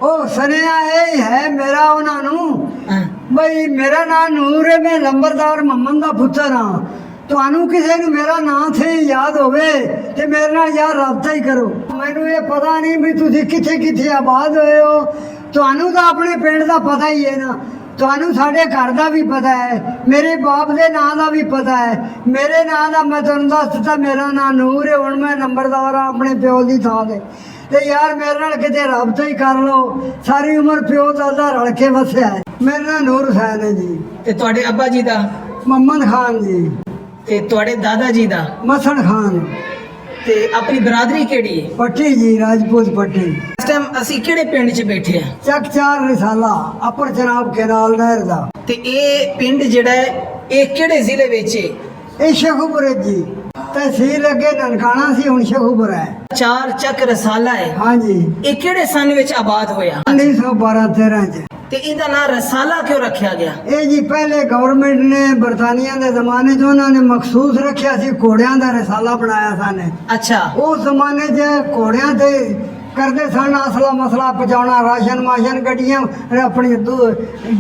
ਉਹ ਸੁਨੇਹਾ ਇਹ ਹੈ ਮੇਰਾ ਉਹਨਾਂ ਨੂੰ ਬਈ ਮੇਰਾ ਨਾਂ ਨੂਰ ਹੈ, ਮੈਂ ਲੰਬਰਦਾਰ ਮੁਹੰਮਦ ਦਾ ਪੁੱਤਰ ਹਾਂ। ਤੁਹਾਨੂੰ ਕਿਸੇ ਨੂੰ ਮੇਰਾ ਨਾਂ ਥੇ ਯਾਦ ਹੋਵੇ ਤੇ ਮੇਰੇ ਨਾਲ ਯਾਰ ਰਾਬਤਾ ਹੀ ਕਰੋ। ਮੈਨੂੰ ਇਹ ਪਤਾ ਨਹੀਂ ਵੀ ਤੁਸੀਂ ਕਿੱਥੇ ਕਿੱਥੇ ਆਬਾਦ ਹੋਏ ਹੋ, ਤੁਹਾਨੂੰ ਤਾਂ ਆਪਣੇ ਪਿੰਡ ਦਾ ਪਤਾ ਹੀ ਹੈ ਨਾ, ਤੁਹਾਨੂੰ ਸਾਡੇ ਘਰ ਦਾ ਵੀ ਪਤਾ ਹੈ, ਮੇਰੇ ਬਾਪ ਦੇ ਨਾਂ ਦਾ ਵੀ ਪਤਾ ਹੈ, ਮੇਰੇ ਨਾਂ ਦਾ ਮੈਂ ਤੁਹਾਨੂੰ ਦੱਸ ਦਿੱਤਾ ਮੇਰਾ ਨਾਂ ਨੂਰ ਹੈ। ਹੁਣ ਮੈਂ ਨੰਬਰਦਾਰ ਹਾਂ ਆਪਣੇ ਪਿਓ ਦੀ ਥਾਂ ਤੇ ਯਾਰ ਮੇਰੇ ਨਾਲ ਕਿਤੇ ਰਾਬਤਾ ਹੀ ਕਰ ਲਓ। ਸਾਰੀ ਉਮਰ ਪਿਓ ਦਾਦਾ ਰਲ ਕੇ ਵਸਿਆ ਹੈ। ਮੇਰਾ ਨਾਂ ਨੂਰ ਹੁਸੈਨ ਹੈ ਜੀ। ਤੇ ਤੁਹਾਡੇ ਅੱਬਾ ਜੀ ਦਾ? ਮੁਹੰਮਦ ਖਾਨ ਜੀ। ਤੇ ਤੁਹਾਡੇ ਦਾਦਾ ਜੀ ਦਾ? ਮਸਨ ਖਾਨ। ਤੇ ਆਪਣੀ ਬਰਾਦਰੀ ਕਿਹੜੀ ਹੈ? ਪੱਟੀ ਜੀ, ਰਾਜਪੂਤ ਪੱਟੀ। ਇਸ ਟਾਈਮ ਅਸੀਂ ਕਿਹੜੇ ਪਿੰਡ 'ਚ ਬੈਠੇ ਆ? ਚੱਕ ਚਾਰ ਰਿਸਾਲਾ ਅਪਰ ਜਨਾਬ ਕੈਨਾਲ ਨਹਿਰ ਦਾ। ਤੇ ਇਹ ਪਿੰਡ ਜਿਹੜਾ ਹੈ ਇਹ ਕਿਹੜੇ ਜ਼ਿਲ੍ਹੇ ਵਿੱਚ ਹੈ? ਇਹ ਸ਼ੇਖੂਪੁਰ ਹੈ ਜੀ। ਤਹਿਸੀਲ ਅੱਗੇ ਨਨਕਾਣਾ ਸੀ, ਹੁਣ ਸ਼ੇਖੂਪੁਰ ਹੈ। ਚਾਰ ਚੱਕ ਰਸਾਲਾ ਹੈ। ਹਾਂਜੀ। ਇਹ ਕਿਹੜੇ ਸਨ ਵਿੱਚ ਆਬਾਦ ਹੋਇਆ? 1912-13 ਚ। ਤੇ ਇਹਦਾ ਨਾਂ ਰਸਾਲਾ ਕਿਉਂ ਰੱਖਿਆ ਗਿਆ? ਇਹ ਜੀ ਪਹਿਲੇ ਗਵਰਨਮੈਂਟ ਨੇ ਬਰਤਾਨੀਆ ਦੇ ਜ਼ਮਾਨੇ 'ਚ ਉਹਨਾਂ ਨੇ ਮਖਸੂਸ ਰੱਖਿਆ ਸੀ, ਘੋੜਿਆਂ ਦਾ ਰਸਾਲਾ ਬਣਾਇਆ ਸਨ। ਅੱਛਾ। ਉਸ ਜ਼ਮਾਨੇ 'ਚ ਘੋੜਿਆਂ ਤੇ ਕਰਦੇ ਸਨ ਅਸਲਾ ਮਸਲਾ ਪਹੁੰਚਾਉਣਾ, ਰਾਸ਼ਨ ਮਾਸ਼ਨ ਗੱਡੀਆਂ ਆਪਣੀਆਂ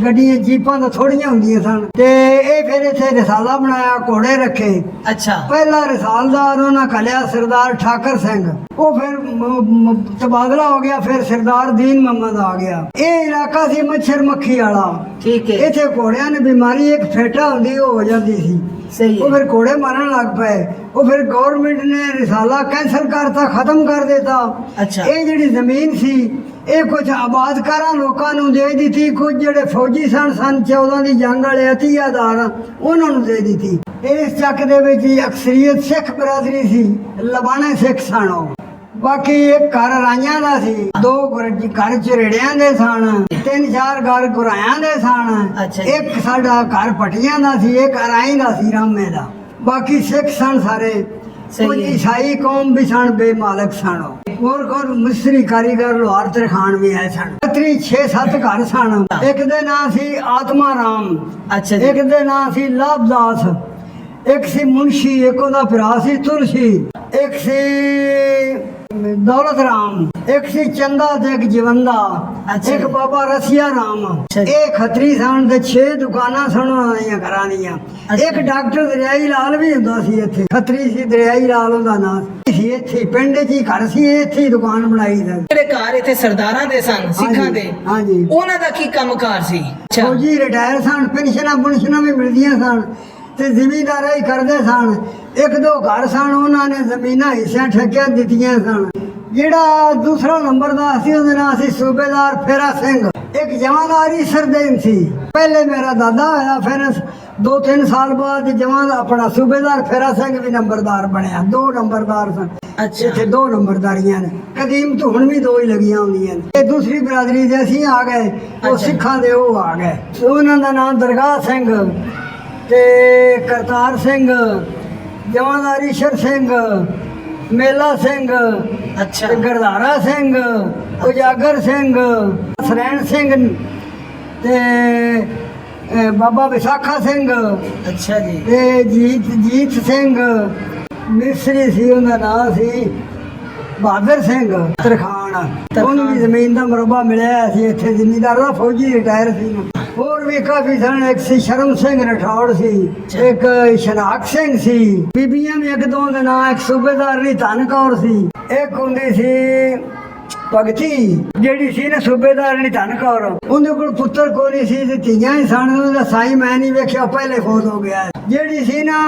ਗੱਡੀਆਂ ਜੀਪਾਂ ਤਾਂ ਥੋੜੀਆਂ ਹੁੰਦੀਆਂ ਸਨ ਤੇ ਇਹ ਫਿਰ ਇੱਥੇ ਰਸਾਲਾ ਬਣਾਇਆ, ਘੋੜੇ ਰੱਖੇ। ਅੱਛਾ। ਪਹਿਲਾ ਰਸਾਲਦਾਰ ਉਹਨਾਂ ਕਲਿਆ ਸਰਦਾਰ ਠਾਕਰ ਸਿੰਘ, ਉਹ ਫਿਰ ਤਬਾਦਲਾ ਹੋ ਗਿਆ, ਫਿਰ ਸਰਦਾਰ ਦੀਨ ਮੁਹੰਮਦ ਆ ਗਿਆ। ਇਹ ਇਲਾਕਾ ਸੀ ਮੱਛਰ ਮੱਖੀ ਵਾਲਾ। ਠੀਕ ਹੈ। ਇੱਥੇ ਘੋੜਿਆਂ ਨੇ ਬਿਮਾਰੀ ਇੱਕ ਫੇਟਾ ਹੁੰਦੀ ਉਹ ਹੋ ਜਾਂਦੀ ਸੀ। ਸਹੀ ਹੈ। ਉਹ ਫਿਰ ਘੋੜੇ ਮਾਰਨ ਲੱਗ ਪਏ। ਉਹ ਫਿਰ ਗਵਰਨਮੈਂਟ ਨੇ ਰਿਸਾਲਾ ਕੈਂਸਲ ਕਰਤਾ, ਖਤਮ ਕਰ ਦਿੱਤਾ। ਅੱਛਾ। ਇਹ ਜਿਹੜੀ ਜ਼ਮੀਨ ਸੀ ਇਹ ਕੁਝ ਆਬਾਦਕਾਰਾਂ ਲੋਕਾਂ ਨੂੰ ਦੇ ਦਿੱਤੀ, ਕੁਝ ਜਿਹੜੇ ਫੌਜੀ ਸਨ 14 ਦੀ ਜੰਗ ਵਾਲੇ ਅਤੀਆਦਾਰ ਉਹਨਾਂ ਨੂੰ ਦੇ ਦਿੱਤੀ। ਇਸ ਚੱਕ ਦੇ ਵਿੱਚ ਅਕਸਰੀਅਤ ਸਿੱਖ ਬਰਾਦਰੀ ਸੀ, ਲਬਾਣੇ ਸਿੱਖ ਸਨ ਉਹ। ਬਾਕੀ ਇੱਕ ਘਰ ਰਾਈਆਂ ਦਾ ਸੀ, 2 ਘਰ ਝਰੜਿਆਂ ਦੇ ਸਨ, 3-4 ਘਰ ਗੁਰਾਇਆਂ ਦੇ ਸਨ, ਅੱਛਾ। ਇੱਕ ਸਾਡਾ ਘਰ ਪਟੀਆਂ ਦਾ ਸੀ, ਇੱਕ ਰਾਈ ਦਾ ਸੀ ਰਾਮੇ ਦਾ। ਬਾਕੀ ਸਿੱਖ ਸਨ ਸਾਰੇ। ਕੁਝ ਈਸਾਈ ਕੌਮ ਵੀ ਸਨ, ਬੇਮਾਲਕ ਸਨ। ਹੋਰ ਮਿਸਤਰੀ ਕਾਰੀਗਰ ਲੋਹਾਰ ਤਰਖਾਨ ਵੀ ਹੈ ਸਨ। 6-7 ਘਰ ਸਨ। ਇੱਕ ਦੇ ਨਾਂ ਸੀ ਆਤਮਾ ਰਾਮ। ਅੱਛਾ। ਇੱਕ ਦੇ ਨਾਂ ਸੀ ਲਾਭਦਾਸ, ਇੱਕ ਸੀ ਮੁਨਸ਼ੀ, ਇੱਕ ਉਹਦਾ ਭਰਾ ਸੀ ਤੁਲਸੀ, ਇੱਕ ਸੀ ਦੌਲਤ ਰਾਮ, ਇੱਕ ਸੀ ਚੰਦਾ ਤੇ ਇੱਕ ਜਵੰਦਾ, ਇੱਕ ਬਾਬਾ ਰਸੀਆ ਰਾਮ। ਇਹ ਖੱਤਰੀ ਸਨ ਤੇ 6 ਦੁਕਾਨਾਂ ਸਨ ਉਹਨਾਂ ਦੀਆਂ ਘਰਾਂ ਦੀਆਂ। ਇੱਕ ਡਾਕਟਰ ਦਰਿਆਈ ਲਾਲ ਵੀ ਹੁੰਦਾ ਸੀ ਇੱਥੇ, ਖੱਤਰੀ ਸੀ ਦਰਿਆਈ ਲਾਲ ਉਹਦਾ ਨਾਂ ਸੀ। ਇੱਥੇ ਪਿੰਡ 'ਚ ਹੀ ਘਰ ਸੀ, ਇੱਥੇ ਹੀ ਦੁਕਾਨ ਬਣਾਈ ਸੀ। ਜਿਹੜੇ ਘਰ ਇੱਥੇ ਸਰਦਾਰਾਂ ਦੇ ਸਨ, ਸਿੱਖਾਂ ਦੇ, ਹਾਂਜੀ, ਉਹਨਾਂ ਦਾ ਕੀ ਕੰਮਕਾਰ ਸੀ? ਫੌਜੀ ਰਿਟਾਇਰ ਸਨ, ਪੈਨਸ਼ਨਾਂ ਵੀ ਮਿਲਦੀਆਂ ਸਨ ਤੇ ਜ਼ਿਮੀਂਦਾਰੀ ਕਰਦੇ ਸਨ। 1-2 ਘਰ ਸਨ ਉਹਨਾਂ ਨੇ ਜ਼ਮੀਨਾਂ ਹਿੱਸਿਆਂ ਠੇਕਿਆਂ ਦਿੱਤੀਆਂ ਸਨ। ਜਿਹੜਾ ਦੂਸਰਾ ਨੰਬਰਦਾਰ ਸੀ ਉਹਦਾ ਨਾਂ ਸੀ ਸੂਬੇਦਾਰ ਫੇਰਾ ਸਿੰਘ। ਇੱਕ ਜਮਾਦਾਰੀ ਸਰਦੇਨ ਸੀ। ਪਹਿਲੇ ਮੇਰਾ ਦਾਦਾ ਹੋਇਆ, ਫਿਰ 2-3 ਸਾਲ ਬਾਅਦ ਆਪਣਾ ਸੂਬੇਦਾਰ ਫੇਰਾ ਸਿੰਘ ਵੀ ਨੰਬਰਦਾਰ ਬਣਿਆ। 2 ਨੰਬਰਦਾਰ ਸਨ। ਅੱਛਾ। ਇੱਥੇ 2 ਨੰਬਰਦਾਰੀਆਂ ਨੇ, ਕਦੀਮ ਤੋਂ ਹੁਣ ਵੀ 2 ਹੀ ਲੱਗੀਆਂ ਹੁੰਦੀਆਂ ਨੇ। ਇਹ ਦੂਸਰੀ ਬਰਾਦਰੀ ਦੇ ਅਸੀਂ ਆ ਗਏ, ਉਹ ਸਿੱਖਾਂ ਦੇ ਉਹ ਆ ਗਏ। ਉਹਨਾਂ ਦਾ ਨਾਮ ਦਰਗਾਹ ਸਿੰਘ ਤੇ ਕਰਤਾਰ ਸਿੰਘ, ਜਮਾਦਾਰੀ ਸ਼ਰ ਸਿੰਘ, ਮੇਲਾ ਸਿੰਘ, ਅੱਛਾ, ਗਰਦਾਰਾ ਸਿੰਘ, ਉਜਾਗਰ ਸਿੰਘ, ਸਰੈਣ ਸਿੰਘ ਤੇ ਬਾਬਾ ਵਿਸਾਖਾ ਸਿੰਘ। ਅੱਛਾ ਜੀ। ਤੇ ਜੀਤ ਸਿੰਘ ਮਿਸਰੀ ਸੀ, ਉਹਦਾ ਨਾਂ ਸੀ ਬਹਾਦਰ ਸਿੰਘ ਤਰਖਾਨ। ਉਹਨੂੰ ਵੀ ਜ਼ਮੀਨ ਦਾ ਮਰਬਾ ਮਿਲਿਆ ਸੀ ਇੱਥੇ, ਜ਼ਿਮੀਂਦਾਰ ਦਾ, ਫੌਜੀ ਰਿਟਾਇਰ ਸੀ। ਹੋਰ ਵੀ ਕਾਫੀ ਸਨ। ਇੱਕ ਸੀ ਸ਼ਰਮ ਸਿੰਘ ਰਠੌੜ ਸੀ, ਇੱਕ ਸ਼ਨਾਕ ਸਿੰਘ ਸੀ। ਬੀਬੀਆਂ ਵੀ 1-2 ਦੇ ਨਾਂ, ਇੱਕ ਸੂਬੇਦਾਰ ਦੀ ਧਨ ਕੌਰ ਸੀ, ਇੱਕ ਹੁੰਦੀ ਸੀ ਭਗਤੀ ਜਿਹੜੀ ਸੀ ਨਾ ਸੂਬੇਦਾਰ ਦੀ ਧਨ ਕੌਰ। ਉਹਦੇ ਕੋਲ ਪੁੱਤਰ ਕੋਈ ਨਹੀਂ ਸੀ ਤੇ ਧੀਆਂ ਹੀ ਸਨ। ਉਹਦਾ ਸਾਈ ਮੈਂ ਨਹੀਂ ਵੇਖਿਆ, ਪਹਿਲੇ ਫੌਤ ਹੋ ਗਿਆ। ਜਿਹੜੀ ਸੀ ਨਾ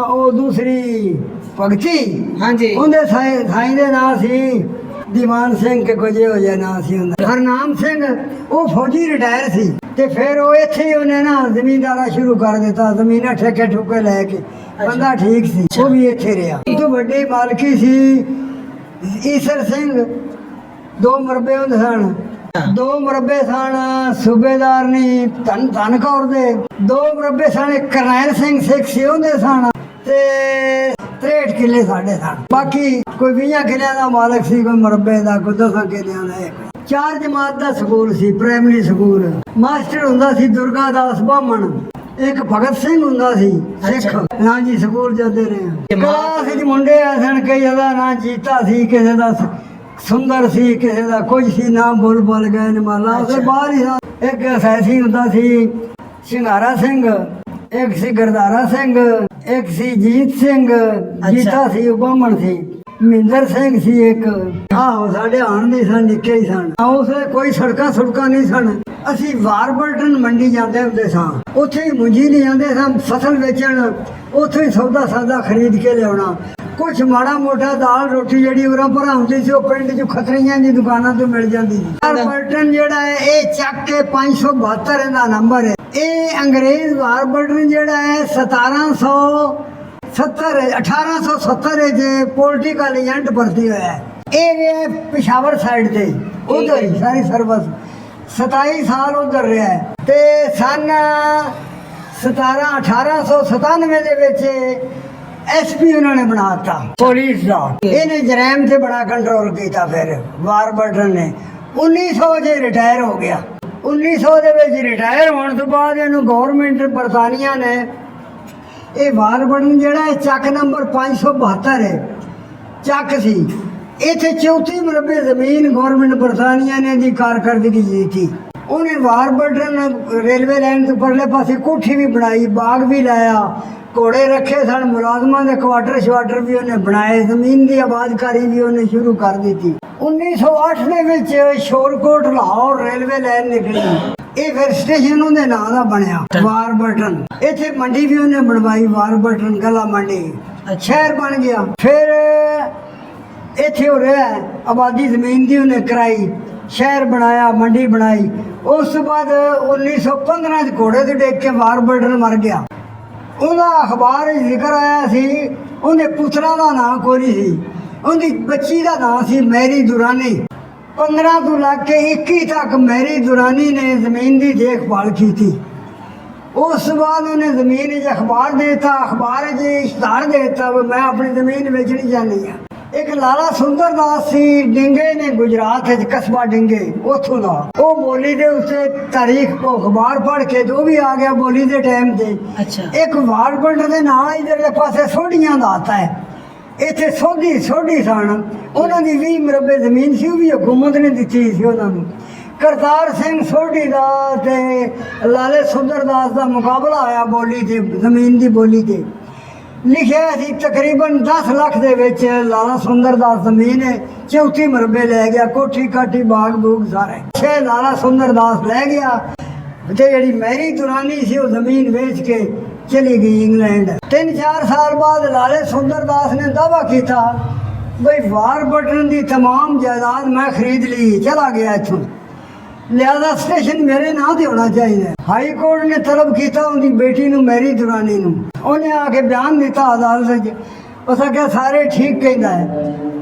ਉਹ ਦੂਸਰੀ ਭਗਤੀ, ਹਾਂਜੀ, ਉਹਦੇ ਸਾਈ ਦੇ ਨਾਂ ਸੀ ਦੀਵਾਨ ਸਿੰਘ ਕੇ ਕੁਝ ਹੋ ਜਾਏ ਨਾਂ ਸੀ ਉਹਦਾ। ਹਰਨਾਮ ਸਿੰਘ ਉਹ ਫੌਜੀ ਰਿਟਾਇਰ ਸੀ ਤੇ ਫਿਰ ਉਹ ਇੱਥੇ ਹੀ ਉਹਨੇ ਨਾ ਜ਼ਮੀਂਦਾਰਾ ਸ਼ੁਰੂ ਕਰ ਦਿੱਤਾ, ਜ਼ਮੀਨਾਂ ਠੇਕੇ ਠੁਕੇ ਲੈ ਕੇ। ਬੰਦਾ ਠੀਕ ਸੀ, ਉਹ ਵੀ ਇੱਥੇ ਰਿਹਾ। ਉਹ ਤੋਂ ਵੱਡੀ ਮਾਲਕੀ ਸੀ ਈਸਰ ਸਿੰਘ। 2 ਮਰਬੇ ਹੁੰਦੇ ਸਨ। 2 ਮਰਬੇ ਸਨ ਸੂਬੇਦਾਰ ਨੇ ਧਨ ਕੌਰ ਦੇ। 2 ਮਰਬੇ ਸਨ ਇੱਕ ਕਰਨੈਲ ਸਿੰਘ ਸਿੱਖ ਸੀ ਉਹਦੇ ਸਨ ਤੇ 63 ਕਿੱਲੇ ਸਾਡੇ ਸਨ। ਬਾਕੀ ਕੋਈ 20 ਕਿੱਲਿਆਂ ਦਾ ਮਾਲਕ ਸੀ, ਕੋਈ ਮਰਬੇ ਦਾ, ਕੋਈ 10 ਕਿੱਲਿਆਂ ਦਾ। 4 ਜਮਾਤ ਦਾ ਸਕੂਲ ਸੀ, ਪ੍ਰਾਇਮਰੀ ਸਕੂਲ। ਮਾਸਟਰ ਹੁੰਦਾ ਸੀ ਦੁਰਗਾ ਦਾਸ ਬਾਹਮਣ। ਇੱਕ ਭਗਤ ਸਿੰਘ ਹੁੰਦਾ ਸੀ ਸਿੱਖ। ਹਾਂਜੀ, ਸਕੂਲ ਜਾਂਦੇ ਰਹੇ। ਕਲਾਸ ਵਿੱਚ ਮੁੰਡੇ ਆ ਸਨ, ਕਈ ਦਾ ਨਾਂ ਜੀਤਾ ਸੀ, ਕਿਸੇ ਦਾ ਸੁੰਦਰ ਸੀ, ਕਿਸੇ ਦਾ ਕੁਝ ਸੀ, ਨਾ ਬੁੱਲ ਗਏ ਨੇ ਮਾਲਾ ਉਹਦੇ ਬਾਹਰ ਹੀ ਸੀ। ਇੱਕ ਸੈਸੀ ਹੁੰਦਾ ਸੀ ਸਿੰਘਾਰਾ ਸਿੰਘ, ਇੱਕ ਸੀ ਗਰਦਾਰਾ ਸਿੰਘ, ਇੱਕ ਸੀ ਜੀਤ ਸਿੰਘ, ਜੀਤਾ ਸੀ ਉਹ ਬਾਹਮਣ ਸੀ, ਮਹਿੰਦਰ ਸਿੰਘ ਸੀ ਇੱਕ। ਆਹੋ ਸਾਡੇ ਆਣ ਦੇ ਸਨ, ਨਿੱਕੇ ਹੀ ਸਨ। ਉਸੇ ਕੋਈ ਸੜਕਾਂ ਨਹੀਂ ਸਨ। ਅਸੀਂ ਵਾਰਬਰਟਨ ਮੰਡੀ ਜਾਂਦੇ ਹੁੰਦੇ ਸਾਂ, ਉੱਥੇ ਹੀ ਮੁੰਜੀ ਨਹੀਂ ਜਾਂਦੇ ਸਾਂ ਫਸਲ ਵੇਚਣ, ਉੱਥੇ ਹੀ ਸੌਦਾ ਸਾਦਾ ਖਰੀਦ ਕੇ ਲਿਆਉਣਾ। ਕੁਛ ਮਾੜਾ ਮੋਟਾ ਦਾਲ ਰੋਟੀ ਜਿਹੜੀ ਉਰਾਂ ਭਰਾ ਹੁੰਦੀ ਸੀ ਉਹ ਪਿੰਡ 'ਚ ਖਤਰੀਆਂ ਦੀ ਦੁਕਾਨਾਂ ਤੋਂ ਮਿਲ ਜਾਂਦੀ ਸੀ। ਵਾਰਬਰਟਨ ਜਿਹੜਾ ਹੈ ਇਹ ਚੱਕ ਕੇ 572 ਇਹਦਾ ਨੰਬਰ ਹੈ। ਇਹ ਅੰਗਰੇਜ਼ ਵਾਰਬਰਟਨ ਜਿਹੜਾ ਹੈ 1870 ਚ ਪੋਲੀਟੀਕਲ ਏਜੰਟ ਭਰਤੀ ਹੋਇਆ ਹੈ। ਇਹ ਪਿਸ਼ਾਵਰ ਸਾਈਡ ਤੇ ਉਧਰ ਹੀ ਸਾਰੀ ਸਰਵਿਸ 27 ਸਾਲ ਉਧਰ ਰਿਹਾ ਹੈ। ਤੇ ਸਨ 1897 ਦੇ ਵਿੱਚ SP ਉਹਨਾਂ ਨੇ ਬਣਾਤਾ ਪੁਲਿਸ ਦਾ। ਇਹਨੇ ਜਰੈਮ ਤੇ ਬੜਾ ਕੰਟਰੋਲ ਕੀਤਾ। ਫਿਰ ਵਾਰਬਰਟਨ ਨੇ 1900 ਚ ਰਿਟਾਇਰ ਹੋ ਗਿਆ। 1900 ਦੇ ਵਿੱਚ ਰਿਟਾਇਰ ਹੋਣ ਤੋਂ ਬਾਅਦ ਇਹਨੂੰ ਗਵਰਨਮੈਂਟ ਬਰਤਾਨੀਆ ਨੇ ਇਹ ਵਾਰਬਰਟਨ ਜਿਹੜਾ ਹੈ ਚੱਕ ਨੰਬਰ 572 ਹੈ ਚੱਕ ਸੀ। ਇੱਥੇ 34 ਮਰਬੇ ਜ਼ਮੀਨ ਗਵਰਨਮੈਂਟ ਬਰਤਾਨੀਆ ਨੇ ਦੀ ਕਾਰਕਰਦਗੀ ਦਿੱਤੀ। ਉਹਨੇ ਵਾਰਬਰਟਨ ਰੇਲਵੇ ਲਾਈਨ ਤੋਂ ਪਰਲੇ ਪਾਸੇ ਕੋਠੀ ਵੀ ਬਣਾਈ, ਬਾਗ ਵੀ ਲਾਇਆ, ਘੋੜੇ ਰੱਖੇ ਸਨ, ਮੁਲਾਜ਼ਮਾਂ ਦੇ ਕੁਆਟਰ ਵੀ ਉਹਨੇ ਬਣਾਏ, ਜ਼ਮੀਨ ਦੀ ਆਬਾਦਕਾਰੀ ਵੀ ਉਹਨੇ ਸ਼ੁਰੂ ਕਰ ਦਿੱਤੀ। 1908 ਦੇ ਵਿੱਚ ਸ਼ੋਰਕੋਟ ਲਾਹੌਰ ਰੇਲਵੇ ਲਾਈਨ ਨਿਕਲੀ। ਇਹ ਫਿਰ ਸਟੇਸ਼ਨ ਉਹਦੇ ਨਾਂ ਦਾ ਬਣਿਆ ਵਾਰਬਰਟਨ। ਇੱਥੇ ਮੰਡੀ ਵੀ ਉਹਨੇ ਬਣਵਾਈ, ਵਾਰਬਰਟਨ ਗਲਾ ਮੰਡੀ ਸ਼ਹਿਰ ਬਣ ਗਿਆ। ਫਿਰ ਇੱਥੇ ਹੋ ਰਿਹਾ ਆਬਾਦੀ ਜ਼ਮੀਨ ਦੀ ਉਹਨੇ ਕਰਾਈ, ਸ਼ਹਿਰ ਬਣਾਇਆ, ਮੰਡੀ ਬਣਾਈ। ਉਸ ਤੋਂ ਬਾਅਦ 1915 ਚ ਘੋੜੇ ਤੇ ਡੇਕ ਕੇ ਵਾਰਬਰਟਨ ਮਰ ਗਿਆ। ਉਹਦਾ ਅਖਬਾਰ ਵਿੱਚ ਜ਼ਿਕਰ ਆਇਆ ਸੀ, ਉਹਦੇ ਪੁੱਤਰਾਂ ਦਾ ਨਾਂ ਕੋਈ ਸੀ, ਉਹਦੀ ਬੱਚੀ ਦਾ ਨਾਂ ਸੀ ਮੈਰੀ ਦੁਰਾਨੀ। 15 ਤੋਂ ਲੱਗ ਕੇ 21 ਤੱਕ ਮੈਰੀ ਦੁਰਾਨੀ ਨੇ ਜ਼ਮੀਨ ਦੀ ਦੇਖਭਾਲ ਕੀਤੀ। ਉਸ ਤੋਂ ਬਾਅਦ ਉਹਨੇ ਜ਼ਮੀਨ 'ਚ ਅਖਬਾਰ ਦੇ ਦਿੱਤਾ, ਅਖਬਾਰ 'ਚ ਇਸ਼ਤਿਹਾਰ ਦੇ ਦਿੱਤਾ ਵੀ ਮੈਂ ਆਪਣੀ ਜ਼ਮੀਨ ਵੇਚਣੀ ਚਾਹੁੰਦੀ ਹਾਂ। ਇੱਕ ਲਾਲਾ ਸੁੰਦਰ ਦਾਸ ਸੀ ਡਿੰਗੇ ਨੇ, ਗੁਜਰਾਤ ਵਿੱਚ ਕਸਬਾ ਡਿੰਗੇ, ਉੱਥੋਂ ਦਾ। ਉਹ ਬੋਲੀ ਦੇ ਉੱਤੇ ਤਾਰੀਖ ਅਖਬਾਰ ਪੜ੍ਹ ਕੇ ਜੋ ਵੀ ਆ ਗਿਆ ਬੋਲੀ ਦੇ ਟਾਈਮ ਤੇ। ਇੱਕ ਵਾਰਬਰਟਨ ਦੇ ਨਾਲ ਇਧਰਲੇ ਪਾਸੇ ਸੋਢੀਆਂ ਦਾ ਆਤਾ ਹੈ। ਇੱਥੇ ਸੋਢੀ ਸਨ, ਉਹਨਾਂ ਦੀ 20 ਮਰਬੇ ਜ਼ਮੀਨ ਸੀ, ਉਹ ਵੀ ਹਕੂਮਤ ਨੇ ਦਿੱਤੀ ਸੀ ਉਹਨਾਂ ਨੂੰ। ਕਰਤਾਰ ਸਿੰਘ ਸੋਢੀ ਦਾ ਤੇ ਲਾਲੇ ਸੁੰਦਰ ਦਾਸ ਦਾ ਮੁਕਾਬਲਾ ਹੋਇਆ ਬੋਲੀ ਤੇ, ਜ਼ਮੀਨ ਦੀ ਬੋਲੀ ਤੇ। ਲਿਖਿਆ ਸੀ ਤਕਰੀਬਨ 10 ਲੱਖ ਦੇ ਵਿੱਚ ਲਾਲਾ ਸੁੰਦਰ ਦਾਸ ਜ਼ਮੀਨ 34 ਮਰਬੇ ਲੈ ਗਿਆ, ਕੋਠੀ ਕਾਠੀ ਬਾਗ ਬੂਗ ਸਾਰੇ 6 ਲਾਲਾ ਸੁੰਦਰ ਦਾਸ ਲੈ ਗਿਆ। ਤੇ ਜਿਹੜੀ ਮੈਰੀ ਦੁਰਾਨੀ ਸੀ ਉਹ ਜ਼ਮੀਨ ਵੇਚ ਕੇ ਚਲੀ ਗਈ ਇੰਗਲੈਂਡ। 3-4 ਸਾਲ ਬਾਅਦ ਲਾਲੇ ਸੁੰਦਰ ਦਾਸ ਨੇ ਦਾਅਵਾ ਕੀਤਾ ਬਈ ਵਾਰਬਰਟਨ ਦੀ तमाम ਜਾਇਦਾਦ ਮੈਂ ਖਰੀਦ ਲਈ, ਚਲਾ ਗਿਆ ਇੱਥੋਂ, ਲਿਆਦਾ ਸਟੇਸ਼ਨ ਮੇਰੇ ਨਾਂ ਤੇ ਹੋਣਾ ਚਾਹੀਦਾ। ਹਾਈ ਕੋਰਟ ਨੇ ਤਲਬ ਕੀਤਾ ਉਹਦੀ ਬੇਟੀ ਨੂੰ, ਮੈਰੀ ਦੁਰਾਨੀ ਨੂੰ। ਉਹਨੇ ਆ ਕੇ ਬਿਆਨ ਦਿੱਤਾ ਅਦਾਲਤ 'ਚ, ਉਸ ਆਖਿਆ ਸਾਰੇ ਠੀਕ ਕਹਿੰਦਾ ਹੈ,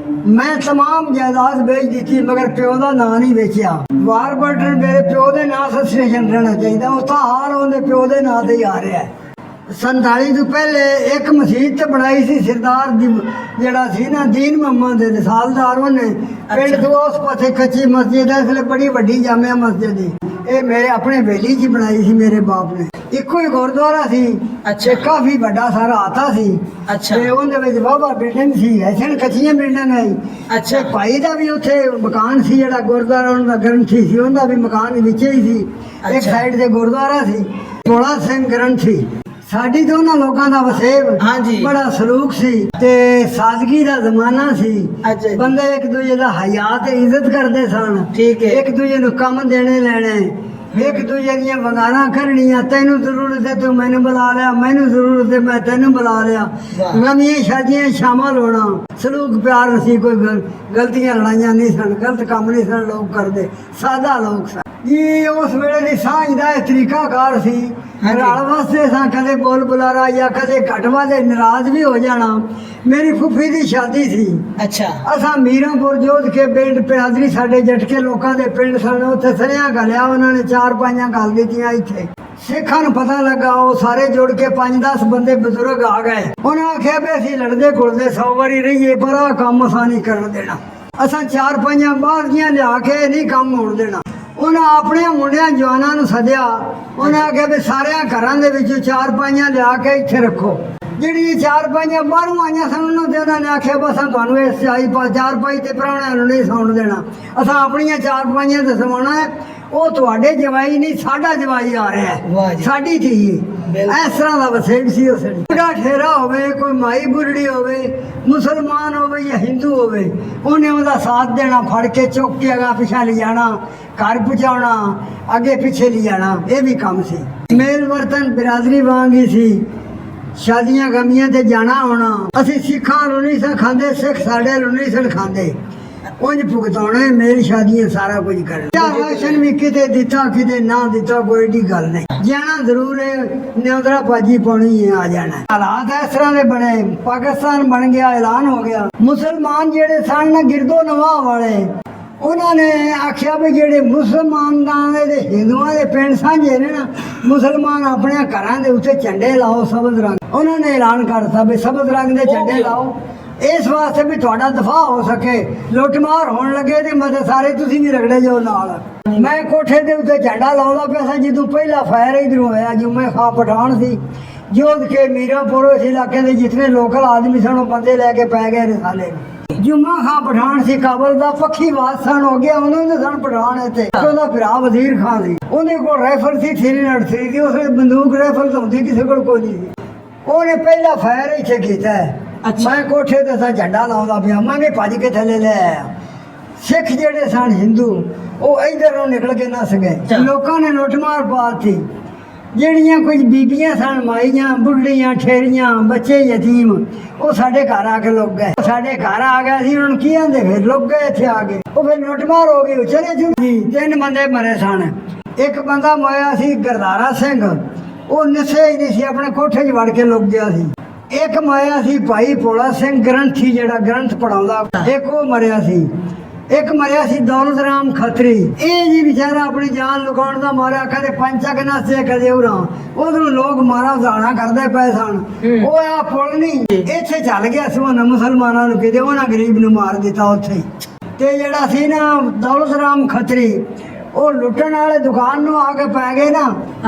ਮੈਂ तमाम ਜਾਇਦਾਦ ਵੇਚ ਦਿੱਤੀ ਮਗਰ ਪਿਓ ਦਾ ਨਾਂ ਨਹੀਂ ਵੇਚਿਆ। ਵਾਰਬਰਟਨ ਮੇਰੇ ਪਿਓ ਦੇ ਨਾਂ ਤੇ ਸਟੇਸ਼ਨ ਰਹਿਣਾ ਚਾਹੀਦਾ, ਉਹ ਤਾਂ ਹਾਲ ਉਹਦੇ ਪਿਓ ਦੇ ਨਾਂ ਤੇ ਹੀ ਆ ਰਿਹਾ ਹੈ। 47 ਤੋਂ ਪਹਿਲੇ ਇੱਕ ਮਸਜਿਦ ਤੇ ਬਣਾਈ ਸੀ ਸਰਦਾਰ ਦੀ, ਜਿਹੜਾ ਸੀ ਨਾ ਦੀਨ ਮੁਹੰਮਦ ਰਸਾਲਦਾਰ, ਉਹਨੇ ਪਿੰਡ ਤੋਂ ਉਸ ਪਾਸੇ ਕੱਚੀ ਮਸਜਿਦ ਹੈ, ਇਸ ਲਈ ਬੜੀ ਵੱਡੀ ਜਾਮਿਆ ਮਸਜਿਦ ਹੈ। ਇਹ ਮੇਰੇ ਆਪਣੇ ਵੇਲੀ 'ਚ ਬਣਾਈ ਸੀ ਮੇਰੇ ਬਾਪ ਨੇ। ਇੱਕੋ ਹੀ ਗੁਰਦੁਆਰਾ ਸੀ, ਕਾਫੀ ਵੱਡਾ ਸਾਰਾ ਆਤਾ ਸੀ। ਤੇ ਉਹਦੇ ਵਿੱਚ ਵਾਹਵਾ ਬਿਲਡਿੰਗ ਸੀ, ਐਸਨ ਕੱਚੀਆਂ ਬਿਲਡਿੰਗ ਹੈ। ਭਾਈ ਦਾ ਵੀ ਉੱਥੇ ਮਕਾਨ ਸੀ, ਜਿਹੜਾ ਗੁਰਦੁਆਰਾ ਉਹਨਾਂ ਦਾ ਗ੍ਰੰਥੀ ਸੀ, ਉਹਦਾ ਵੀ ਮਕਾਨ ਵਿੱਚ ਹੀ ਸੀ। ਇੱਕ ਸਾਈਡ ਤੇ ਗੁਰਦੁਆਰਾ ਸੀ, ਭੋਲਾ ਸਿੰਘ ਗ੍ਰੰਥੀ। ਸਾਡੀ ਤੋਂ ਉਹਨਾਂ ਲੋਕਾਂ ਦਾ ਵਸੇਬ ਬੜਾ ਸਲੂਕ ਸੀ ਤੇ ਸਾਦਗੀ ਦਾ ਜ਼ਮਾਨਾ ਸੀ। ਬੰਦੇ ਇੱਕ ਦੂਜੇ ਦਾ ਹਯਾ ਤੇ ਇੱਜ਼ਤ ਕਰਦੇ ਸਨ। ਇੱਕ ਦੂਜੇ ਨੂੰ ਕੰਮ ਦੇਣੇ ਲੈਣੇ, ਇੱਕ ਦੂਜੇ ਦੀਆਂ ਵੰਗਾਰਾਂ ਕਰਨੀਆਂ। ਤੈਨੂੰ ਜ਼ਰੂਰਤ ਹੈ ਤੂੰ ਮੈਨੂੰ ਬੁਲਾ ਲਿਆ, ਮੈਨੂੰ ਜ਼ਰੂਰਤ ਹੈ ਮੈਂ ਤੈਨੂੰ ਬੁਲਾ ਲਿਆ। ਨਵੀਆਂ ਸ਼ਾਦੀਆਂ ਸ਼ਾਮਲ ਹੋਣਾ, ਸਲੂਕ ਪਿਆਰ ਸੀ, ਕੋਈ ਗਲਤੀਆਂ ਲੜਾਈਆਂ ਨਹੀਂ ਸਨ, ਗਲਤ ਕੰਮ ਨਹੀਂ ਸਨ ਲੋਕ ਕਰਦੇ, ਸਾਦਾ ਲੋਕ ਸਨ ਜੀ। ਉਸ ਵੇਲੇ ਦੀ ਸਾਂਝ ਦਾ ਇਹ ਤਰੀਕਾਕਾਰ ਸੀ। ਰਲ ਵਾਸਤੇ ਸਾਂ, ਕਦੇ ਬੋਲ ਬੁਲਾਰਾ ਜਾਂ ਕਦੇ ਘੱਟ ਵਾਲੇ ਨਾਰਾਜ਼ ਵੀ ਹੋ ਜਾਣਾ। ਮੇਰੀ ਫੁੱਫੀ ਦੀ ਸ਼ਾਦੀ ਸੀ। ਅਸਾਂ ਮੀਰਾਂਪੁਰ ਜੋਧ ਕੇ ਪਿੰਡ ਪਿਆਦਰੀ, ਸਾਡੇ ਜਟਕੇ ਲੋਕਾਂ ਦੇ ਪਿੰਡ ਸਨ, ਉੱਥੇ ਸਰਿਆਂ ਘਲਿਆ, ਉਹਨਾਂ ਨੇ 4-5 ਘਲ ਦਿੱਤੀਆਂ। ਇੱਥੇ ਸਿੱਖਾਂ ਨੂੰ ਪਤਾ ਲੱਗਾ, ਉਹ ਸਾਰੇ ਜੁੜ ਕੇ 5-10 ਬੰਦੇ ਬਜ਼ੁਰਗ ਆ ਗਏ। ਉਹਨਾਂ ਆਖਿਆ ਵੀ ਅਸੀਂ ਲੜਦੇ ਘੁਲਦੇ 100 ਵਾਰੀ ਰਹੀਏ, ਪਰ ਆਹ ਕੰਮ ਅਸਾਂ ਨਹੀਂ ਕਰਨ ਦੇਣਾ। ਅਸਾਂ 4-5 ਬਾਹਰ ਦੀਆਂ ਲਿਆ ਕੇ ਨਹੀਂ ਕੰਮ ਹੋਣ ਦੇਣਾ। ਉਹਨਾਂ ਆਪਣੇ ਮੁੰਡਿਆਂ ਜਵਾਨਾਂ ਨੂੰ ਸੱਦਿਆ, ਉਹਨਾਂ ਆਖਿਆ ਵੀ ਸਾਰਿਆਂ ਘਰਾਂ ਦੇ ਵਿੱਚੋਂ 4-5 ਲਿਆ ਕੇ ਇੱਥੇ ਰੱਖੋ। ਜਿਹੜੀ ਚਾਰ ਪਾਈਆਂ ਬਾਹਰੋਂ ਆਈਆਂ ਸਨ ਉਹਨਾਂ ਤੇ ਉਹਨਾਂ ਨੇ ਆਖਿਆ ਬਸ ਤੁਹਾਨੂੰ ਇਸ ਚਾਰ ਪਾਈ ਤੇ ਪ੍ਰਾਹੁਣਿਆਂ ਨੂੰ ਨਹੀਂ ਸੌਣ ਦੇਣਾ, ਅਸਾਂ ਆਪਣੀਆਂ ਚਾਰ ਪਾਈਆਂ ਤੇ ਸਵਾਉਣਾ ਹੈ। ਉਹ ਤੁਹਾਡੇ ਜਵਾਈ ਨਹੀਂ, ਸਾਡਾ ਜਵਾਈ ਆ ਰਿਹਾ ਵਾਹ ਹੈ, ਜੀ। ਸਾਡੀ ਧੀ ਹੈ। ਇਸ ਤਰ੍ਹਾਂ ਦਾ ਵਸੇਬ ਸੀ ਉਸ ਵੇਲੇ। ਬੁੱਢਾ ਠੇਰਾ ਹੋਵੇ, ਕੋਈ ਮਾਈ ਬੁਰੜੀ ਹੋਵੇ, ਮੁਸਲਮਾਨ ਹੋਵੇ ਜਾਂ ਹਿੰਦੂ ਹੋਵੇ, ਉਹਨੇ ਉਹਦਾ ਸਾਥ ਦੇਣਾ, ਫੜ ਕੇ ਚੁੱਕ ਕੇ ਅਗਾ ਪਿਛਾ ਲਿਜਾਣਾ, ਘਰ ਪਹੁੰਚਾਉਣਾ, ਅੱਗੇ ਪਿੱਛੇ ਲਿਜਾਣਾ, ਇਹ ਵੀ ਕੰਮ ਸੀ। ਮੇਲ ਵਰਤਨ ਬਿਰਾਦਰੀ ਵਾਂਗ ਹੀ ਸੀ। ਸ਼ਾਦੀਆਂ ਗਮੀਆਂ ਤੇ ਜਾਣਾ ਹੋਣਾ। ਅਸੀਂ ਸਿੱਖਾਂ ਨੂੰ ਨਹੀਂ ਸਾਂ ਖਾਂਦੇ, ਸਿੱਖ ਸਾਡੇ ਨੂੰ ਨਹੀਂ ਸਨ ਖਾਂਦੇ। ਉਂਝ ਭੁਗਤਾਉਣਾ ਮੇਲ ਸ਼ਾਦੀਆਂ ਸਾਰਾ ਕੁਝ ਕਰਨਾ। ਰਾਸ਼ਨ ਵੀ ਕਿਤੇ ਦਿੱਤਾ ਕਿਤੇ ਨਾ ਦਿੱਤਾ, ਕੋਈ ਏਡੀ ਗੱਲ ਨਹੀਂ। ਜਾਣਾ ਜ਼ਰੂਰ ਹੈ, ਨਿਉਂਦਰਾ ਬਾਜੀ ਪਾਉਣੀ ਹੈ, ਆ ਜਾਣਾ। ਹਾਲਾਤ ਇਸ ਤਰ੍ਹਾਂ ਦੇ ਬਣੇ, ਪਾਕਿਸਤਾਨ ਬਣ ਗਿਆ, ਐਲਾਨ ਹੋ ਗਿਆ। ਮੁਸਲਮਾਨ ਜਿਹੜੇ ਸਨ ਨਾ ਗਿਰਦੋ ਨਵਾਹ ਵਾਲੇ, ਉਹਨਾਂ ਨੇ ਆਖਿਆ ਵੀ ਜਿਹੜੇ ਮੁਸਲਮਾਨਾਂ ਦੇ ਹਿੰਦੂਆਂ ਦੇ ਪਿੰਡ ਸਾਂਝੇ ਨੇ ਨਾ, ਮੁਸਲਮਾਨ ਆਪਣੇ ਘਰਾਂ ਦੇ ਉੱਤੇ ਝੰਡੇ ਲਾਓ ਸਬਜ਼ ਰੰਗ। ਉਹਨਾਂ ਨੇ ਐਲਾਨ ਕਰਤਾ ਵੀ ਸਬਜ਼ ਰੰਗ ਦੇ ਝੰਡੇ ਲਾਓ, ਇਸ ਵਾਸਤੇ ਵੀ ਤੁਹਾਡਾ ਦਫਾ ਹੋ ਸਕੇ। ਲੁੱਟਮਾਰ ਹੋਣ ਲੱਗੇ ਤੇ ਮਤੇ ਸਾਰੇ ਤੁਸੀਂ ਵੀ ਰਗੜੇ ਜਾਓ ਨਾਲ। ਮੈਂ ਕੋਠੇ ਦੇ ਉੱਤੇ ਝੰਡਾ ਲਾਉਂਦਾ ਪਿਆ ਸੀ ਜਦੋਂ ਪਹਿਲਾ ਫਾਇਰ ਇਧਰੋਂ ਹੋਇਆ। ਜੁਮੇ ਖਾਂ ਪਠਾਨ ਸੀ, ਜੋਧ ਕੇ ਮੀਰਾਪੁਰ ਉਸ ਇਲਾਕੇ ਦੇ ਜਿਤਨੇ ਲੋਕਲ ਆਦਮੀ ਸਨ ਉਹ ਬੰਦੇ ਲੈ ਕੇ ਪੈ ਗਏ ਰਸਾਲੇ। ਜੁਮਾ ਖਾਂ ਪਠਾਨ ਸੀ, ਕਾਬਲ ਦਾ ਪੱਖੀ ਵਾਸਨ ਹੋ ਗਿਆ। ਉਹਨਾਂ ਦੇ ਸਨ ਪਠਾਨ ਇੱਥੇ। ਉਹਦਾ ਭਰਾ ਵਜ਼ੀਰ ਖਾਨ ਸੀ, ਉਹਦੇ ਕੋਲ ਰਾਈਫਲ ਸੀ 303 ਦੀ। ਉਸ ਬੰਦੂਕ ਰਾਈਫਲ ਤਾਂ ਹੁੰਦੀ ਕਿਸੇ ਕੋਲ ਕੋਈ ਨਹੀਂ ਸੀ। ਉਹਨੇ ਪਹਿਲਾ ਫਾਇਰ ਇੱਥੇ ਕੀਤਾ। ਮੈਂ ਕੋਠੇ ਤੇ ਸਾ ਝੰਡਾ ਲਾਉਂਦਾ ਪਿਆ, ਮੈਂ ਵੀ ਭੱਜ ਕੇ ਥੱਲੇ ਲੈ ਆਇਆ। ਸਿੱਖ ਜਿਹੜੇ ਸਨ ਹਿੰਦੂ ਉਹ ਇਧਰੋਂ ਨਿਕਲ ਕੇ ਨੱਸ ਗਏ। ਲੋਕਾਂ ਨੇ ਲੁੱਟਮਾਰ ਪਾਤੀ। ਜਿਹੜੀਆਂ ਕੁਝ ਬੀਬੀਆਂ ਸਨ, ਮਾਈਆਂ, ਬੁੱਢੀਆਂ, ਠੇਰੀਆਂ, ਬੱਚੇ ਯਤੀਮ, ਉਹ ਸਾਡੇ ਘਰ ਆ ਕੇ ਲੁੱਕ ਗਏ। ਸਾਡੇ ਘਰ ਆ ਗਏ ਸੀ, ਉਹਨਾਂ ਨੂੰ ਕੀ ਆਂਦੇ, ਫਿਰ ਲੁੱਕ ਗਏ ਇੱਥੇ ਆ ਕੇ। ਉਹ ਫਿਰ ਲੁੱਟਮਾਰ ਹੋ ਗਈ, ਚਲੇ ਜੂਗੀ। 3 ਬੰਦੇ ਮਰੇ ਸਨ। ਇੱਕ ਬੰਦਾ ਮੋਇਆ ਸੀ ਗਰਦਾਰਾ ਸਿੰਘ, ਉਹ ਨਸ਼ੇ ਹੀ ਨਹੀਂ ਸੀ, ਆਪਣੇ ਕੋਠੇ 'ਚ ਵੜ ਕੇ ਲੁੱਕ ਗਿਆ ਸੀ। ਇੱਕ ਮਰਿਆ ਸੀ ਭਾਈ ਭੋਲਾ ਸਿੰਘ ਗ੍ਰੰਥੀ, ਜਿਹੜਾ ਗ੍ਰੰਥ ਪੜਾਉਂਦਾ, ਇੱਕ ਉਹ ਮਰਿਆ ਸੀ। ਇੱਕ ਮਰਿਆ ਸੀ ਦੌਲਤ ਰਾਮ ਖੱਤਰੀ। ਇਹ ਜੀ ਵਿਚਾਰਾ ਆਪਣੀ ਜਾਨ ਲੁਕਾਉਣ ਦਾ ਮਾਰਿਆ, ਕਦੇ ਪੰਚਕ ਨਸੇ ਕਦੇ ਉਰਾਂ। ਉਧਰੋਂ ਲੋਕ ਮਾਰਾ ਜ਼ਾਣਾ ਕਰਦੇ ਪਏ ਸਨ। ਉਹ ਆ ਪੁਲ ਨਹੀਂ ਇੱਥੇ ਚੱਲ ਗਿਆ ਸੀ, ਉਹਨਾਂ ਮੁਸਲਮਾਨਾਂ ਨੂੰ ਕਿਤੇ, ਉਹਨਾਂ ਗਰੀਬ ਨੂੰ ਮਾਰ ਦਿੱਤਾ ਉੱਥੇ। ਤੇ ਜਿਹੜਾ ਸੀ ਨਾ ਦੌਲਤ ਰਾਮ ਖੱਤਰੀ, ਉਹ ਲੁੱਟਣ ਵਾਲੇ ਦੁਕਾਨ ਨੂੰ ਆ ਕੇ ਪੈ ਗਏ ਨਾ,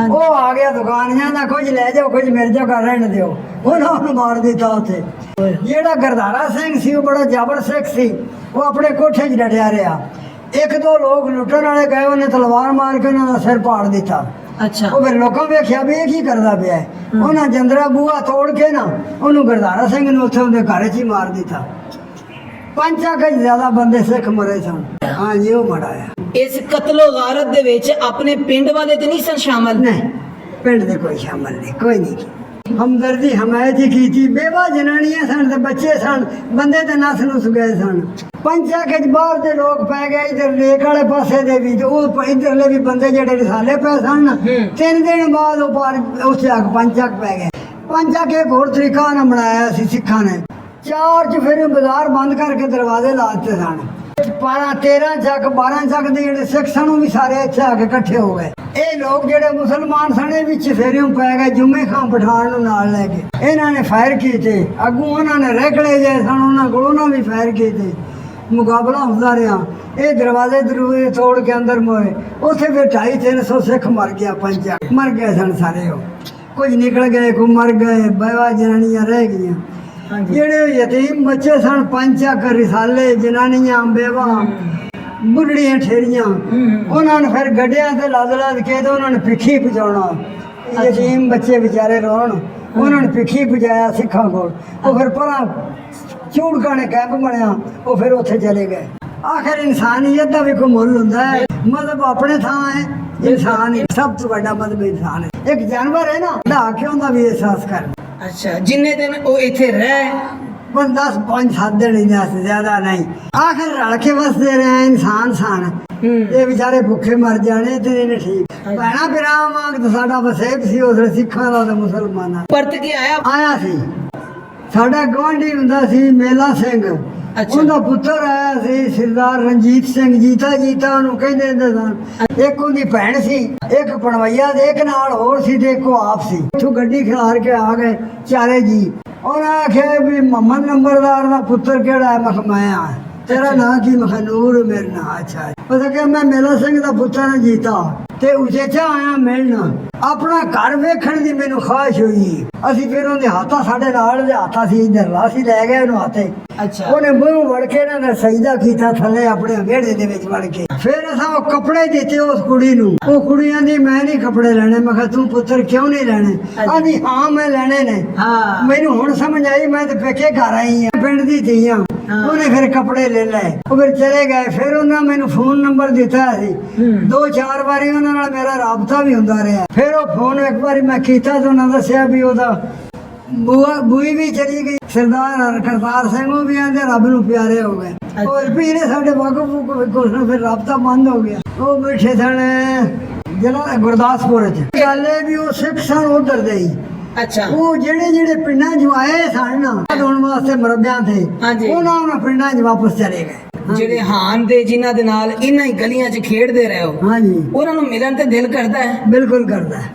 ਉਹ ਆ ਗਿਆ ਦੁਕਾਨੀਆਂ ਦਾ, ਕੁਝ ਲੈ ਜਾਓ ਕੁਝ ਮੇਰੇ ਜੋ ਕਰ ਰਹਿਣ ਦਿਓ, ਉਹਨਾਂ ਨੂੰ ਮਾਰ ਦਿੱਤਾ ਉੱਥੇ। ਜਿਹੜਾ ਗਰਦਾਰਾ ਸਿੰਘ ਸੀ ਉਹ ਬੜਾ ਜਾਬਰ ਸਿੱਖ ਸੀ, ਉਹ ਆਪਣੇ ਕੋਠੇ 'ਚ ਡਟਿਆ ਰਿਹਾ। 1-2 ਲੋਕ ਲੁੱਟਣ ਵਾਲੇ ਗਏ, ਉਹਨੇ ਤਲਵਾਰ ਮਾਰ ਕੇ ਉਹਨਾਂ ਦਾ ਸਿਰ ਪਾੜ ਦਿੱਤਾ। ਅੱਛਾ। ਉਹ ਫਿਰ ਲੋਕਾਂ ਵੇਖਿਆ ਵੀ ਇਹ ਕੀ ਕਰਦਾ ਪਿਆ। ਉਹਨਾਂ ਜੰਦਰਾ ਬੂਹਾ ਤੋੜ ਕੇ ਨਾ ਉਹਨੂੰ ਗਰਦਾਰਾ ਸਿੰਘ ਨੂੰ ਉੱਥੇ ਉਹਦੇ ਘਰ 'ਚ ਹੀ ਮਾਰ ਦਿੱਤਾ। 5 ਜ਼ਿਆਦਾ ਬੰਦੇ ਸਿੱਖ ਮਰੇ ਸਨ। ਹਾਂ ਜੀ, ਉਹ ਮੜਾ ਆ। ਇਸ ਕਤਲੋ ਗਾਰਤ ਦੇ ਵਿੱਚ ਆਪਣੇ ਪਿੰਡ ਵਾਲੇ ਤੇ ਨਹੀਂ ਸਨ ਸ਼ਾਮਲ? ਨਹੀਂ, ਪਿੰਡ ਦੇ ਕੋਈ ਸ਼ਾਮਲ ਨਹੀਂ, ਕੋਈ ਨਹੀਂ। ਹਮਦਰਦੀ ਹਮਾਇਤ ਹੀ ਕੀਤੀ। ਬੇਵਾ ਜਨਾਨੀਆਂ ਸਨ ਤੇ ਬੱਚੇ ਸਨ, ਬੰਦੇ ਤੇ ਨਸ ਨੁਸ ਗਏ ਸਨ। 5 ਬਾਹਰ ਦੇ ਲੋਕ ਪੈ ਗਏ, ਇਧਰ ਲੇਕ ਵਾਲੇ ਪਾਸੇ ਦੇ ਵੀ, ਤੇ ਉਹ ਇਧਰਲੇ ਵੀ ਬੰਦੇ ਜਿਹੜੇ ਰਸਾਲੇ ਪਏ ਸਨ। 3 ਦਿਨ ਬਾਅਦ ਉਹ ਪਾਰ ਉੱਥੇ ਆ ਕੇ 5 ਪੈ ਗਏ। 5 ਇੱਕ ਹੋਰ ਤਰੀਕਾ ਨਾਲ ਬਣਾਇਆ ਸੀ ਸਿੱਖਾਂ ਨੇ। 4 ਚ ਫਿਰ ਬਾਜ਼ਾਰ ਬੰਦ ਕਰਕੇ ਦਰਵਾਜ਼ੇ ਲਾ ਦਿੱਤੇ ਸਨ। 13 ਚੱਕ 12 ਚੱਕ ਦੇ ਜਿਹੜੇ ਸਿੱਖ ਸਨ ਉਹ ਵੀ ਸਾਰੇ ਇੱਥੇ ਆ ਕੇ ਇਕੱਠੇ ਹੋ ਗਏ। ਇਹ ਲੋਕ ਜਿਹੜੇ ਮੁਸਲਮਾਨ ਸਨ ਇਹ ਵਿੱਚ ਫੇਰਿਓਂ ਪੈ ਗਏ, ਜੁਮੇ ਖਾਂ ਪਠਾਨ ਨੂੰ ਨਾਲ ਲੈ ਕੇ। ਇਹਨਾਂ ਨੇ ਫਾਇਰ ਕੀਤੇ, ਅੱਗੋਂ ਉਹਨਾਂ ਨੇ ਰੇਕੜੇ ਜੇ ਸਨ, ਉਹਨਾਂ ਕੋਲ ਉਹਨਾਂ ਵੀ ਫਾਇਰ ਕੀਤੇ। ਮੁਕਾਬਲਾ ਹੁੰਦਾ ਰਿਹਾ। ਇਹ ਦਰਵਾਜ਼ੇ ਤੋੜ ਕੇ ਅੰਦਰ ਮੋਏ। ਉੱਥੇ ਫਿਰ 250-300 ਸਿੱਖ ਮਰ ਗਿਆ। 5 ਮਰ ਗਏ ਸਨ ਸਾਰੇ। ਉਹ ਕੁਝ ਨਿਕਲ ਗਏ, ਕੋਈ ਮਰ ਗਏ, ਬੇਵਾ ਜਨਾਨੀਆਂ ਰਹਿ ਗਈਆਂ। ਜਿਹੜੇ ਯਤੀਮ ਬੱਚੇ ਸਨ, 5 ਰਿਸਾਲੇ, ਜਨਾਨੀਆਂ, ਬੇਵਾ, ਬੁੱਢੜੀਆਂ, ਠੇਰੀਆਂ, ਉਹਨਾਂ ਨੂੰ ਫਿਰ ਗੱਡਿਆਂ ਤੇ ਲੱਦ ਕੇ ਤੇ ਉਹਨਾਂ ਨੂੰ ਪਿੱਖੀ ਪਹੁੰਚਾਉਣਾ। ਯਤੀਮ ਬੱਚੇ ਵਿਚਾਰੇ ਰੋਣ, ਉਹਨਾਂ ਨੂੰ ਪਿੱਖੀ ਪਹੁੰਚਾਇਆ ਸਿੱਖਾਂ ਕੋਲ। ਉਹ ਫਿਰ ਪਰਾਂ ਚੂੜਕਾਂ ਨੇ ਕੈਂਪ ਬਣਿਆ, ਉਹ ਫਿਰ ਉੱਥੇ ਚਲੇ ਗਏ। ਆਖਿਰ ਇਨਸਾਨੀਅਤ ਦਾ ਵੀ ਕੋਈ ਮੁੱਲ ਹੁੰਦਾ ਹੈ। ਮਤਲਬ ਆਪਣੇ ਥਾਂ ਹੈ, ਇਨਸਾਨ ਹੀ ਸਭ ਤੋਂ ਵੱਡਾ ਮਤਲਬ ਇਨਸਾਨ ਹੈ। ਇੱਕ ਜਾਨਵਰ ਹੈ ਨਾ, ਢਾ ਕੇ ਉਹਦਾ ਵੀ ਅਹਿਸਾਸ ਕਰਨਾ। ਅੱਛਾ, ਜਿੰਨੇ ਦਿਨ ਉਹ ਇੱਥੇ ਰਹਿ, 5-7 ਦਿਨ ਹੀ ਜ਼ਿਆਦਾ ਨਹੀਂ। ਆਖਿਰ ਰਲ ਕੇ ਵਸਦੇ ਰਹੇ, ਇਨਸਾਨ ਸਨ। ਇਹ ਵਿਚਾਰੇ ਭੁੱਖੇ ਮਰ ਜਾਣੇ ਤੇ ਇਹਨੇ ਠੀਕ ਭੈਣਾ ਪਿਰਾਂ ਵਾਂਗ ਤਾਂ ਸਾਡਾ ਵਸੇਬ ਸੀ ਉਸ ਸਿੱਖਾਂ ਦਾ ਤੇ ਮੁਸਲਮਾਨਾਂ ਦਾ। ਪਰਤ ਕੇ ਆਇਆ ਸੀ। ਸਾਡਾ ਗੁਆਂਢੀ ਹੁੰਦਾ ਸੀ ਮੇਲਾ ਸਿੰਘ, ਉਹਦਾ ਪੁੱਤਰ ਆਇਆ ਸੀ ਸਰਦਾਰ ਰਣਜੀਤ ਸਿੰਘ। ਜੀਤਾ ਉਹਨੂੰ ਕਹਿੰਦੇ ਹੁੰਦੇ ਸਨ। ਇੱਕ ਉਹਦੀ ਭੈਣ ਸੀ, ਇੱਕ ਪਣਵਈਆ ਦੇ, ਇੱਕ ਨਾਲ ਹੋਰ ਸੀ ਤੇ ਇੱਕ ਆਪ ਸੀ। ਉੱਥੋਂ ਗੱਡੀ ਖਿਲਾਰ ਕੇ ਆ ਗਏ ਚਾਰੇ ਜੀ। ਉਹਨਾਂ ਆਖਿਆ ਵੀ ਮੁਹੰਮਦ ਨੰਬਰਦਾਰ ਦਾ ਪੁੱਤਰ ਕਿਹੜਾ ਹੈ? ਮੈਂ ਆ। ਤੇਰਾ ਨਾਂ ਕੀ? ਨੂਰ ਮੇਰਾ ਨਾਂ। ਅੱਛਾ। ਉਹ ਕਹਿੰਦਾ ਮੈਂ ਮੇਲਾ ਸਿੰਘ ਦਾ ਪੁੱਤਰ ਹਾਂ। ਜੀਤਾ ਤੇ ਉਚੇਚਾ ਆਇਆ ਮਿਲਣ, ਆਪਣਾ ਘਰ ਵੇਖਣ ਦੀ ਮੈਨੂੰ ਖਾਹਿਸ਼ ਹੋਈ। ਅਸੀਂ ਫਿਰ ਉਹਦੇ ਹੱਥਾਂ, ਸਾਡੇ ਨਾਲ ਦੇ ਹੱਥਾਂ ਸੀ ਇੱਧਰ, ਅਸੀਂ ਲੈ ਗਏ ਉਹਨੂੰ ਹੱਥੇ। ਅੱਛਾ। ਉਹਨੇ ਮੂੰਹ ਵੜ ਕੇ ਇਹਨਾਂ ਦਾ ਸਜਦਾ ਕੀਤਾ ਥੱਲੇ ਆਪਣੇ ਵਿਹੜੇ ਦੇ ਵਿੱਚ ਵੜ ਕੇ। ਫਿਰ ਅਸਾਂ ਉਹ ਕੱਪੜੇ ਦਿੱਤੇ ਉਸ ਕੁੜੀ ਨੂੰ। ਉਹ ਕੁੜੀ ਆਂਦੀ ਮੈਂ ਨਹੀਂ ਕੱਪੜੇ ਲੈਣੇ। ਮੈਂ ਕਿਹਾ ਤੂੰ ਪੁੱਤਰ ਕਿਉਂ ਨਹੀਂ ਲੈਣੇ? ਆਂਦੀ ਹਾਂ ਮੈਂ ਲੈਣੇ ਨੇ। ਹਾਂ। ਮੈਨੂੰ ਹੁਣ ਸਮਝ ਆਈ, ਮੈਂ ਤੇ ਪੇਕੇ ਘਰ ਆਈ ਆ, ਪਿੰਡ ਦੀ ਧੀ ਆ। ਉਹਨੇ ਫਿਰ ਕੱਪੜੇ ਲੈ ਲਏ, ਉਹ ਫਿਰ ਚਲੇ ਗਏ। ਫਿਰ ਉਹਨਾਂ ਮੈਨੂੰ ਫੋਨ ਨੰਬਰ ਦਿੱਤਾ ਸੀ। 2-4 ਵਾਰੀ ਉਹਨਾਂ ਨਾਲ ਮੇਰਾ ਰਾਬਤਾ ਵੀ ਹੁੰਦਾ ਰਿਹਾ। ਫਿਰ ਉਹ ਫੋਨ ਇੱਕ ਵਾਰੀ ਮੈਂ ਕੀਤਾ ਤਾਂ ਉਹਨਾਂ ਦੱਸਿਆ ਵੀ ਉਹਦਾ ਬੂਈ ਵੀ ਚਲੀ ਗਈ। ਸਰਦਾਰ ਕਰਤਾਰ ਸਿੰਘ ਉਹ ਵੀ ਆਂਦੇ ਰੱਬ ਨੂੰ ਪਿਆਰੇ ਹੋ ਗਏ। ਹੋਰ ਪੀਰੇ ਸਾਡੇ ਵਾਕਫ ਕੁਛ ਨਾ, ਫਿਰ ਰਾਬਤਾ ਬੰਦ ਹੋ ਗਿਆ। ਉਹ ਬੈਠੇ ਸਨ ਜਿਹੜਾ ਗੁਰਦਾਸਪੁਰ ਚ। ਗੱਲ ਇਹ ਵੀ ਉਹ ਸਿੱਖ ਸਨ ਉਧਰ ਦੇ ਹੀ। ਅੱਛਾ। ਉਹ ਜਿਹੜੇ ਪਿੰਡਾਂ ਚ ਆਏ ਸਨ ਨਾ ਦੋਣ ਵਾਸਤੇ ਮਰਬਿਆਂ ਤੇ, ਹਾਂਜੀ। ਉਹਨਾਂ ਪਿੰਡਾਂ ਚ ਵਾਪਸ ਚਲੇ ਗਏ। ਜਿਹੜੇ ਹਾਨ ਦੇ ਜਿਨ੍ਹਾਂ ਦੇ ਨਾਲ ਇਹਨਾਂ ਹੀ ਗਲੀਆਂ 'ਚ ਖੇਡਦੇ ਰਹੇ ਹੋ, ਹਾਂਜੀ, ਉਹਨਾਂ ਨੂੰ ਮਿਲਣ ਤੇ ਦਿਲ ਕਰਦਾ ਹੈ। ਬਿਲਕੁਲ ਕਰਦਾ ਹੈ।